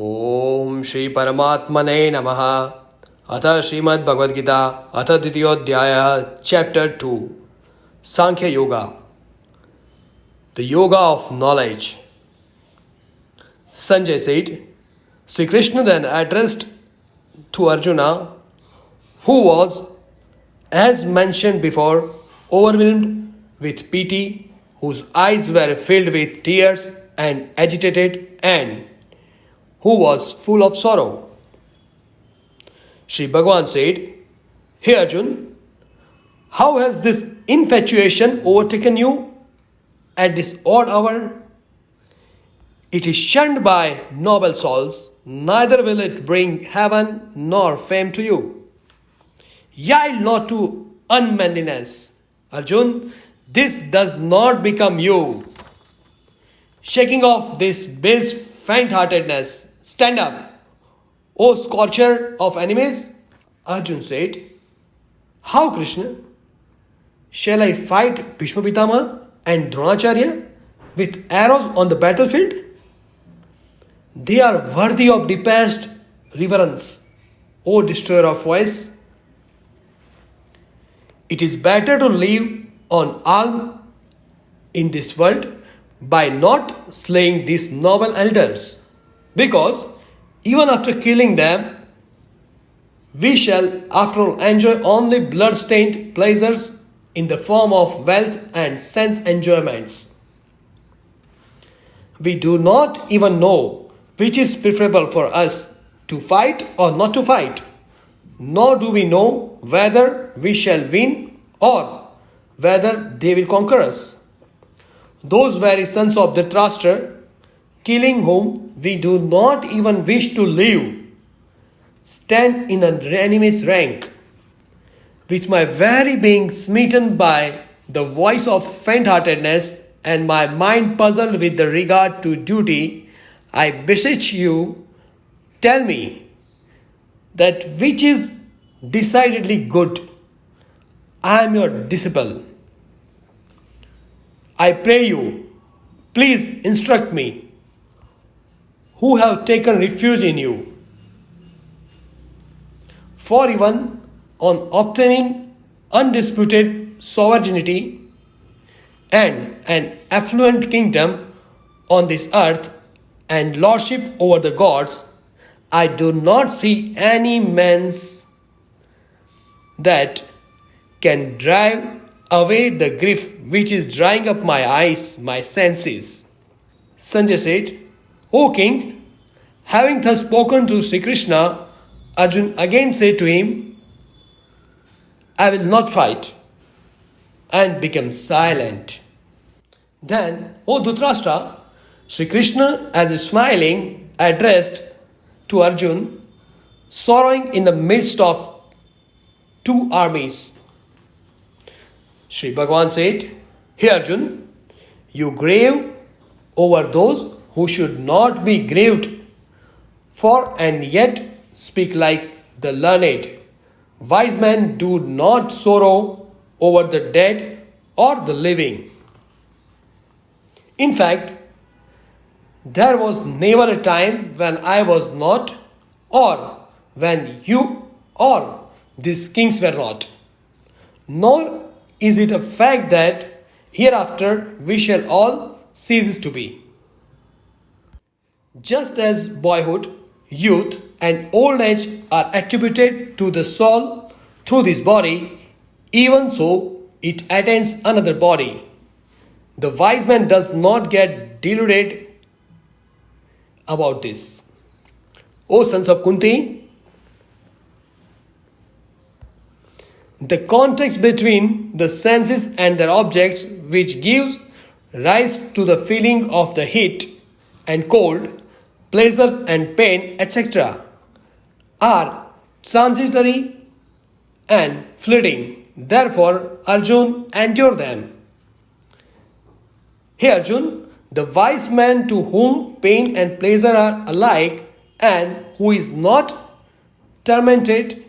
ओम श्री परमात्मने नमः। अथ श्रीमद् भगवद गीता अथ द्वितीयोऽध्यायः chapter 2 Sankhya Yoga, the Yoga of Knowledge. Sanjay said, Sri Krishna then addressed to Arjuna, who was, as mentioned before, overwhelmed with pity, whose eyes were filled with tears and agitated, and who was full of sorrow. Shri Bhagavan said, Hey Arjun, how has this infatuation overtaken you at this odd hour? It is shunned by noble souls, neither will it bring heaven nor fame to you. Yield not to unmanliness. Arjun, this does not become you. Shaking off this base faint-heartedness, stand up, O scorcher of enemies. Arjun said, How, Krishna? Shall I fight Bhishma Pitama and Dronacharya with arrows on the battlefield? They are worthy of deepest reverence, O destroyer of voice. It is better to live on alms in this world by not slaying these noble elders, because even after killing them, we shall after all enjoy only blood-stained pleasures in the form of wealth and sense enjoyments. We do not even know which is preferable for us, to fight or not to fight, nor do we know whether we shall win or whether they will conquer us. Those very sons of Dhritarashtra, killing whom we do not even wish to live, stand in an enemy's rank, with my very being smitten by the voice of faint-heartedness and my mind puzzled with the regard to duty. I beseech you, tell me that which is decidedly good. I am your disciple. I pray you, please instruct me, who have taken refuge in you. For even on obtaining undisputed sovereignty and an affluent kingdom on this earth and lordship over the gods, I do not see any means that can drive away the grief which is drying up my eyes, my senses. Sanjay said, O king, having thus spoken to Sri Krishna, Arjun again said to him, I will not fight, and became silent. Then, O Dhritarashtra, Sri Krishna, as if smiling, addressed to Arjun, sorrowing in the midst of two armies. Shri Bhagavan said, Hey Arjun, you grieve over those who should not be grieved for and yet speak like the learned. Wise men do not sorrow over the dead or the living. In fact, there was never a time when I was not, or when you or these kings were not. Nor is it a fact that hereafter we shall all cease to be. Just as boyhood, youth, and old age are attributed to the soul through this body, even so it attains another body. The wise man does not get deluded about this. O sons of Kunti, the context between the senses and their objects, which gives rise to the feeling of the heat and cold, pleasures and pain, etc., are transitory and fleeting. Therefore, Arjun, endure them. Hey Arjun, the wise man to whom pain and pleasure are alike and who is not tormented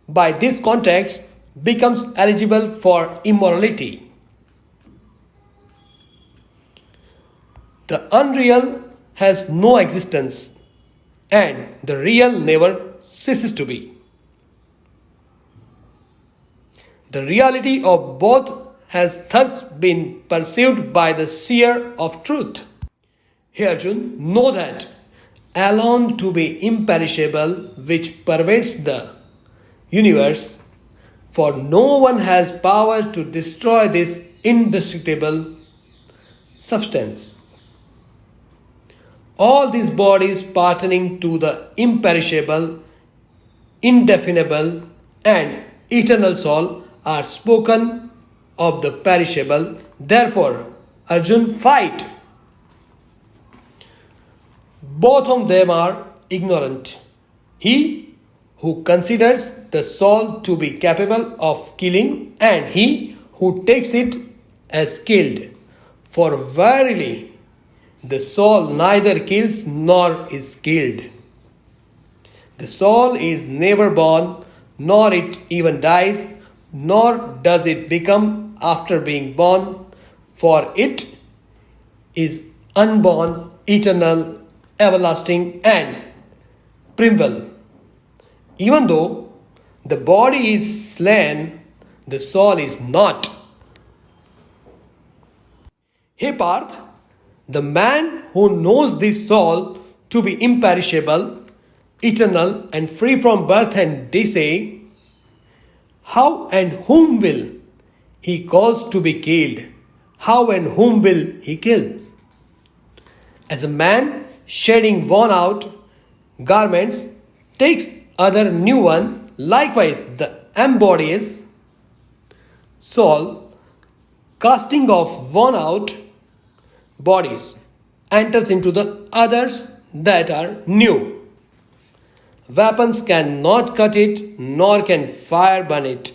by this context becomes eligible for immortality. The unreal has no existence and the real never ceases to be. The reality of both has thus been perceived by the seer of truth. Hey Arjun, know that alone to be imperishable which pervades the universe, for no one has power to destroy this indestructible substance. All these bodies pertaining to the imperishable, indefinable, and eternal soul are spoken of the perishable. Therefore, Arjun, fight. Both of them are ignorant. He who considers the soul to be capable of killing, and he who takes it as killed. For verily, the soul neither kills nor is killed. The soul is never born, nor it even dies, nor does it become after being born, for it is unborn, eternal, everlasting, and primeval. Even though the body is slain, the soul is not. Hey Parth, the man who knows this soul to be imperishable, eternal, and free from birth and decay, how and whom will he cause to be killed? How and whom will he kill? As a man shedding worn out garments takes other new one, likewise the embodies soul, casting off worn out bodies, enters into the others that are new. Weapons cannot cut it, nor can fire burn it.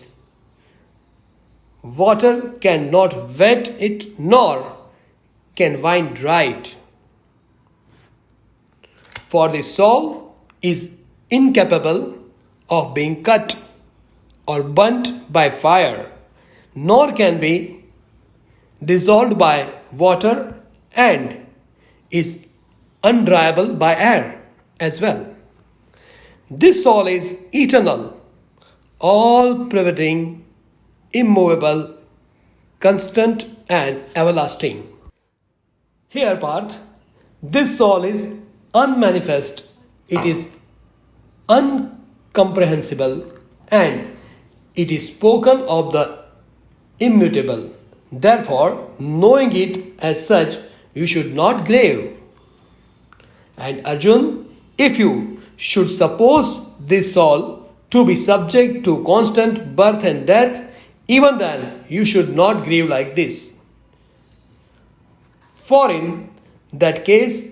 Water cannot wet it, nor can wine dry it. For the soul is incapable of being cut or burnt by fire, nor can be dissolved by water, and is undriable by air as well. This soul is eternal, all-pervading, immovable, constant, and everlasting. Here, Parth, this soul is unmanifest, it is incomprehensible, and it is spoken of the immutable. Therefore, knowing it as such, you should not grave. And Arjun, if you should suppose this soul to be subject to constant birth and death, even then you should not grieve like this. For in that case,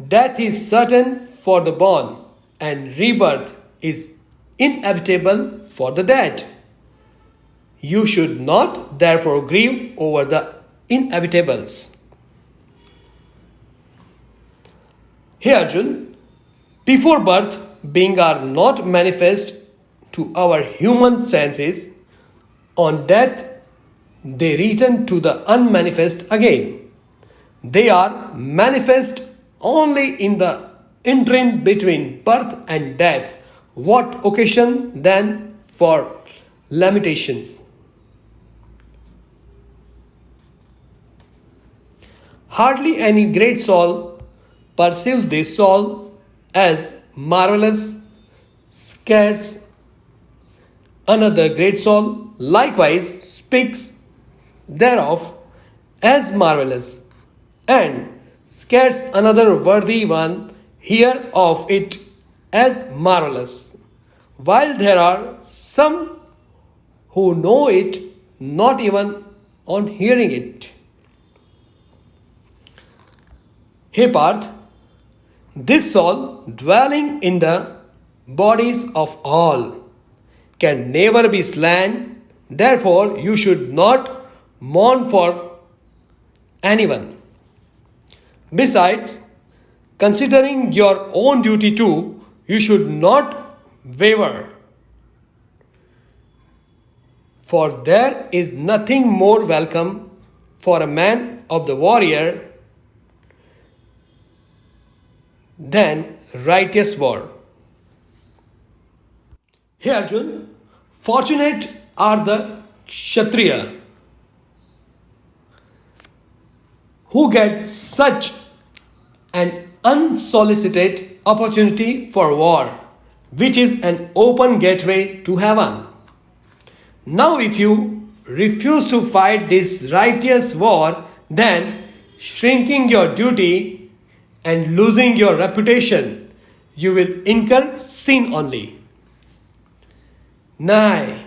death is certain for the born, and rebirth is inevitable for the dead. You should not therefore grieve over the inevitables. Hey Arjun, before birth, beings are not manifest to our human senses. On death, they return to the unmanifest again. They are manifest only in the interim between birth and death. What occasion then for lamentations? Hardly any great soul perceives this soul as marvelous, scarce. Another great soul likewise speaks thereof as marvelous, and scarce another worthy one hear of it as marvelous, while there are some who know it not even on hearing it. Hey Parth, this soul dwelling in the bodies of all can never be slain. Therefore, you should not mourn for anyone. Besides, considering your own duty too, you should not waver. For there is nothing more welcome for a man of the warrior than righteous war. Hey Arjun, fortunate are the Kshatriya who get such an unsolicited opportunity for war, which is an open gateway to heaven. Now, if you refuse to fight this righteous war, then shrinking your duty and losing your reputation, you will incur sin only. Nay,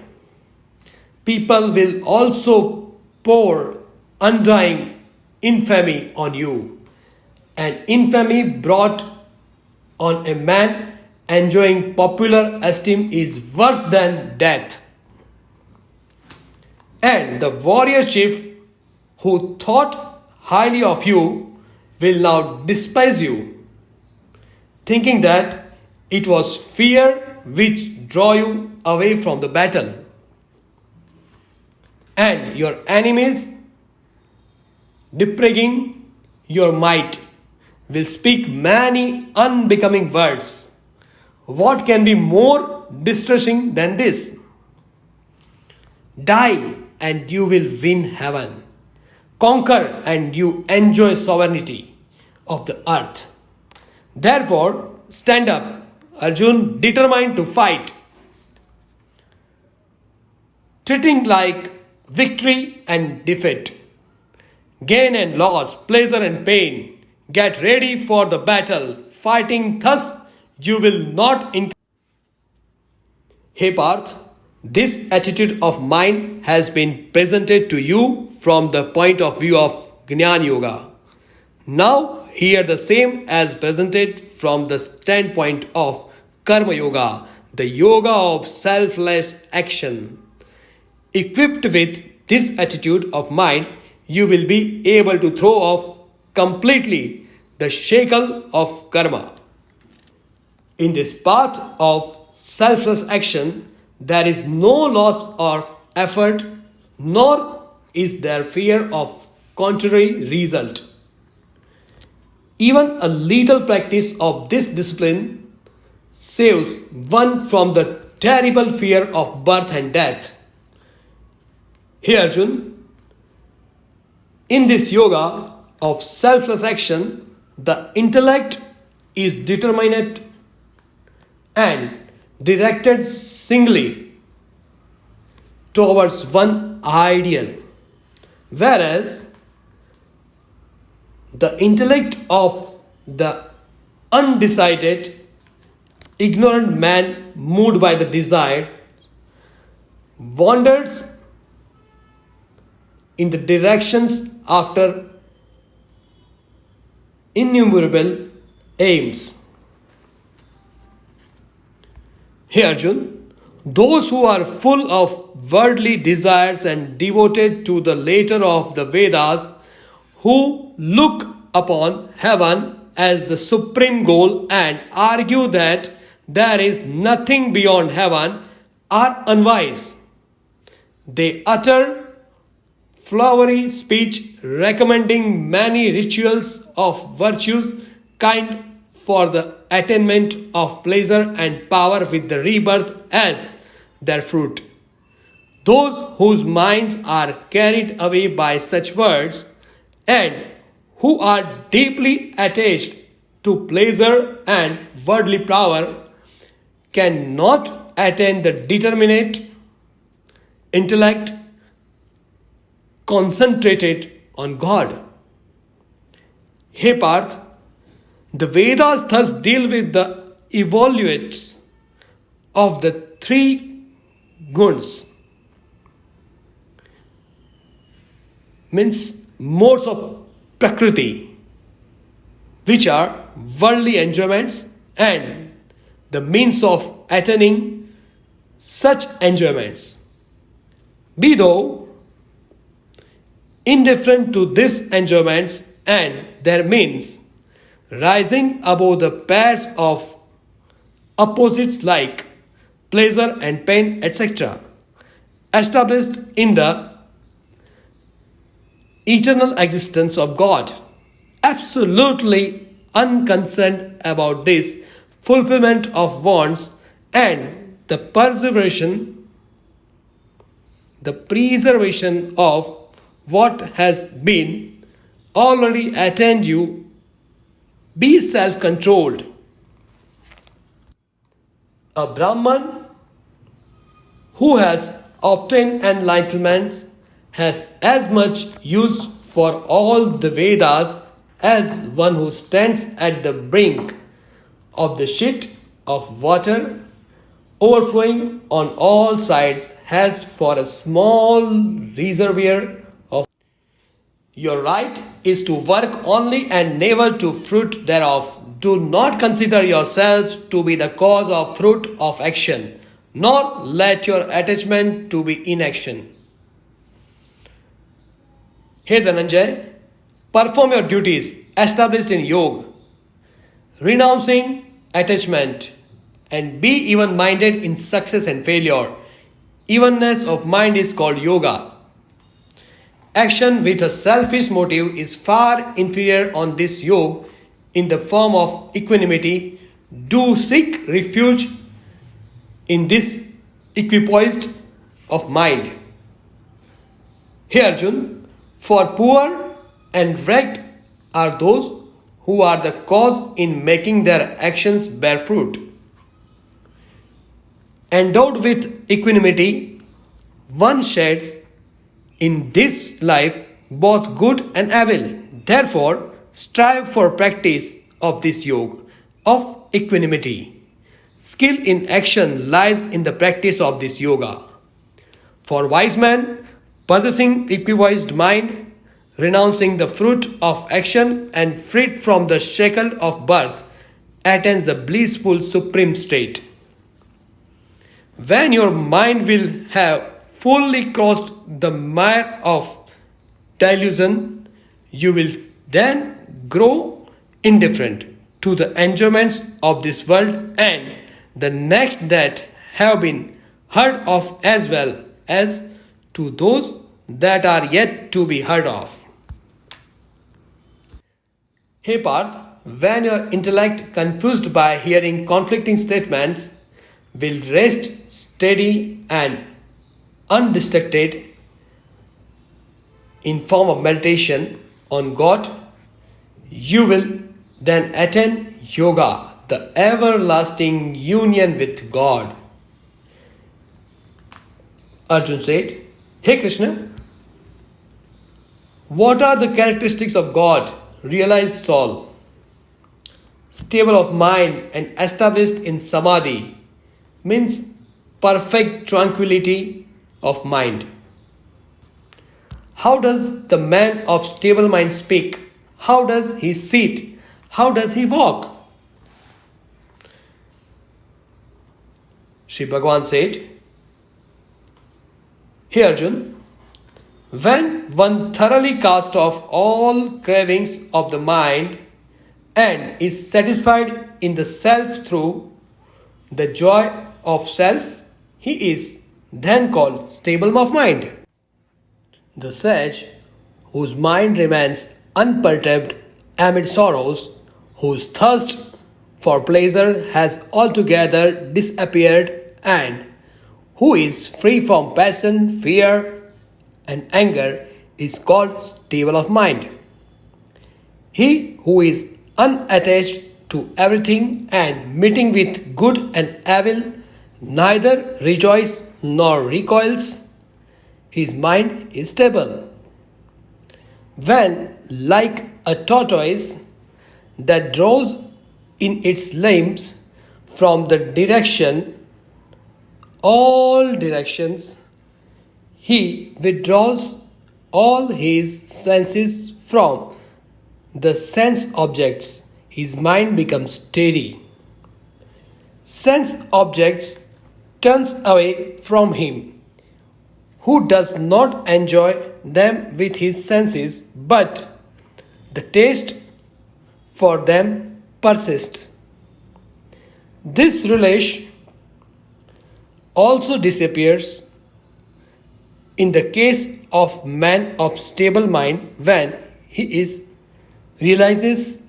people will also pour undying infamy on you, and infamy brought on a man enjoying popular esteem is worse than death. And the warrior chief who thought highly of you will now despise you, thinking that it was fear which drew you away from the battle. And your enemies, depriving your might, will speak many unbecoming words. What can be more distressing than this? Die and you will win heaven. Conquer and you enjoy sovereignty of the earth. Therefore, stand up, Arjun, determined to fight, treating like victory and defeat, gain and loss, pleasure and pain. Get ready for the battle. Fighting thus, you will not incur. Hey Parth, this attitude of mind has been presented to you from the point of view of Jnana Yoga. Now hear the same as presented from the standpoint of Karma Yoga, the yoga of selfless action. Equipped with this attitude of mind, you will be able to throw off completely the shackle of karma. In this path of selfless action, there is no loss of effort, nor is there fear of contrary result. Even a little practice of this discipline saves one from the terrible fear of birth and death. Here, Arjun, in this yoga of selfless action, the intellect is determinate and directed singly towards one ideal, whereas the intellect of the undecided, ignorant man moved by the desire wanders in the directions after innumerable aims. Hey Arjun, those who are full of worldly desires and devoted to the letter of the Vedas, who look upon heaven as the supreme goal and argue that there is nothing beyond heaven, are unwise. They utter flowery speech recommending many rituals of virtues kind for the attainment of pleasure and power with the rebirth as their fruit. Those whose minds are carried away by such words and who are deeply attached to pleasure and worldly power cannot attain the determinate intellect concentrated on God. Hey Parth, the Vedas thus deal with the evaluates of the three guns, means modes of Prakriti, which are worldly enjoyments and the means of attaining such enjoyments. Be thou indifferent to these enjoyments and their means, rising above the pairs of opposites like pleasure and pain, etc., established in the eternal existence of God, absolutely unconcerned about this fulfillment of wants and the preservation of what has been already attained you. Be self-controlled. A Brahman who has obtained enlightenment has as much use for all the Vedas as one who stands at the brink of the sheet of water overflowing on all sides has for a small reservoir of. Your right is to work only and never to fruit thereof. Do not consider yourselves to be the cause of fruit of action, nor let your attachment to be inaction. Hey Dhananjay, perform your duties established in yoga, renouncing attachment, and be even-minded in success and failure. Evenness of mind is called yoga. Action with a selfish motive is far inferior on this yoga in the form of equanimity. Do seek refuge in this equipoise of mind. Here Arjun, for poor and wrecked are those who are the cause in making their actions bear fruit. Endowed with equanimity, one sheds in this life both good and evil. Therefore, strive for practice of this yoga of equanimity. Skill in action lies in the practice of this yoga. For wise man, possessing equipoised mind, renouncing the fruit of action and freed from the shackle of birth, attains the blissful supreme state. When your mind will have fully crossed the mire of delusion, you will then grow indifferent to the enjoyments of this world and the next that have been heard of, as well as to those that are yet to be heard of. Hey Parth, when your intellect, confused by hearing conflicting statements, will rest steady and undistracted in form of meditation on God, you will then attain yoga, the everlasting union with God. Arjun said, Hey Krishna, what are the characteristics of God, realized soul, stable of mind and established in samadhi, means perfect tranquility of mind. How does the man of stable mind speak? How does he sit? How does he walk? Shri Bhagavan said, Hey Arjun, when one thoroughly casts off all cravings of the mind and is satisfied in the self through the joy of self, he is then called stable of mind. The sage, whose mind remains unperturbed amid sorrows, whose thirst for pleasure has altogether disappeared, and who is free from passion, fear, and anger, is called stable of mind. He who is unattached to everything and meeting with good and evil neither rejoices nor recoils, his mind is stable. When, like a tortoise that draws in its limbs from the all directions, he withdraws all his senses from the sense objects, his mind becomes steady. Sense objects turns away from him, who does not enjoy them with his senses, but the taste for them persists. This relish also disappears in the case of man of stable mind when he realizes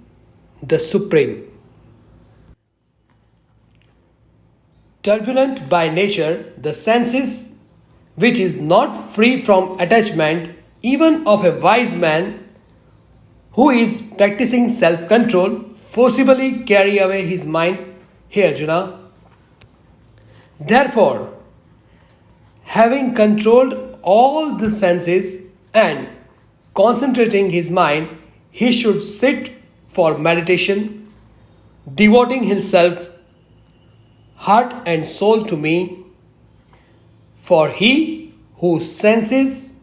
the Supreme. Turbulent by nature, the senses, which is not free from attachment, even of a wise man who is practicing self-control, forcibly carry away his mind. Here, Arjuna. Therefore, having controlled all the senses and concentrating his mind, he should sit for meditation, devoting himself heart and soul to me. For he whose senses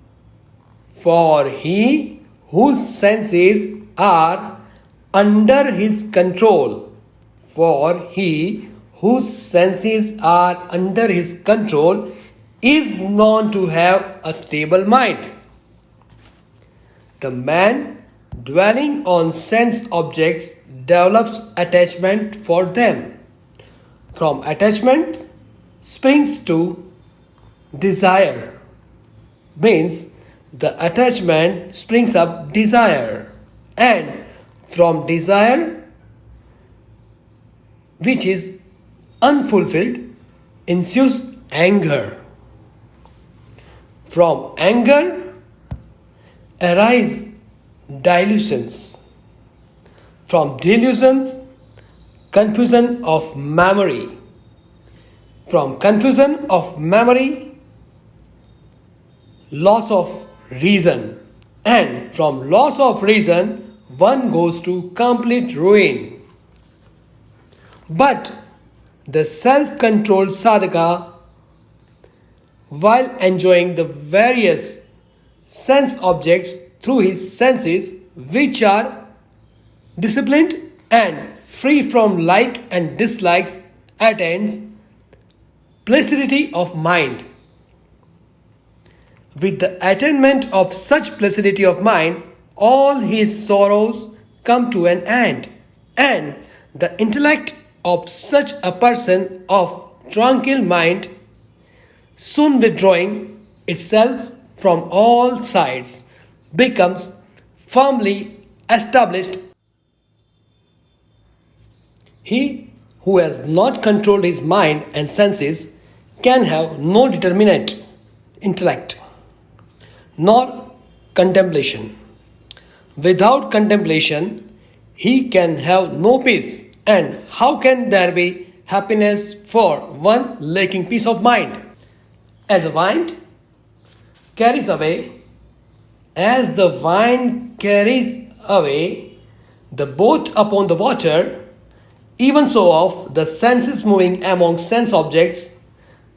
are under his control, is known to have a stable mind. The man dwelling on sense objects develops attachment for them. From attachment springs to desire, means the attachment springs up desire, and from desire, which is unfulfilled, ensues anger. From anger arise delusions. From delusions, confusion of memory. From confusion of memory, loss of reason. And from loss of reason, one goes to complete ruin. But the self-controlled sadhaka, while enjoying the various sense objects through his senses, which are disciplined and free from like and dislikes, attains placidity of mind. With the attainment of such placidity of mind, all his sorrows come to an end, and the intellect of such a person of tranquil mind, soon withdrawing itself from all sides, becomes firmly established. He who has not controlled his mind and senses can have no determinate intellect, nor contemplation. Without contemplation, he can have no peace. And how can there be happiness for one lacking peace of mind? As the wind carries away the boat upon the water, even so of the senses moving among sense objects,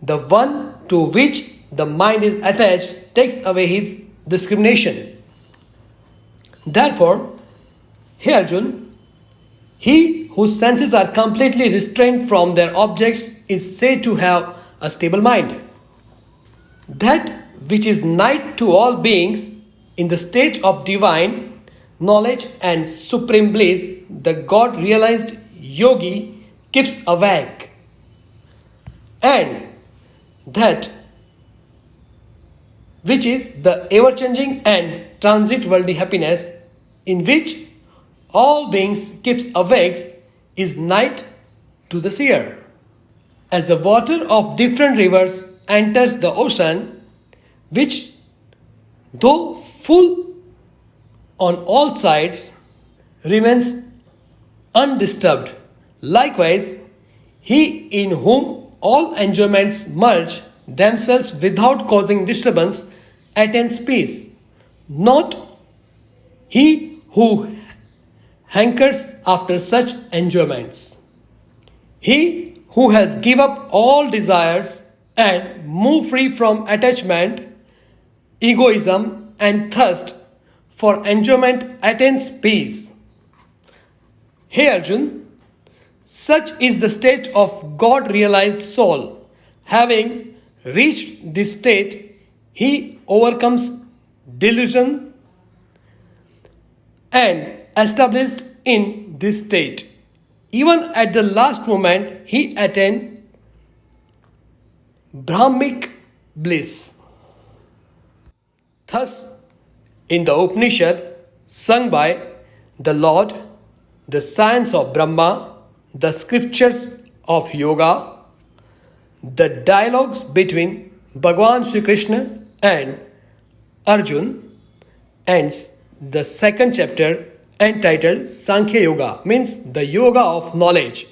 the one to which the mind is attached takes away his discrimination. Therefore, here Arjuna, he whose senses are completely restrained from their objects is said to have a stable mind. That which is night to all beings in the state of divine knowledge and supreme bliss, the God realized yogi keeps awake. And that which is the ever-changing and transit worldly happiness, in which all beings keeps awake, is night to the seer. As the water of different rivers enters the ocean, which though full on all sides remains undisturbed, likewise he in whom all enjoyments merge themselves without causing disturbance attains peace. Not he who hankers after such enjoyments. He who has given up all desires and moved free from attachment, egoism and thirst for enjoyment attains peace. Hey Arjun, such is the state of God-realized soul. Having reached this state, he overcomes delusion and established in this state. Even at the last moment, he attained Brahmic bliss. Thus, in the Upanishad sung by the Lord, the science of Brahma, the scriptures of yoga, the dialogues between Bhagwan Sri Krishna and Arjun, and the second chapter entitled Sankhya Yoga, means the yoga of knowledge.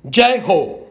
Jai Ho!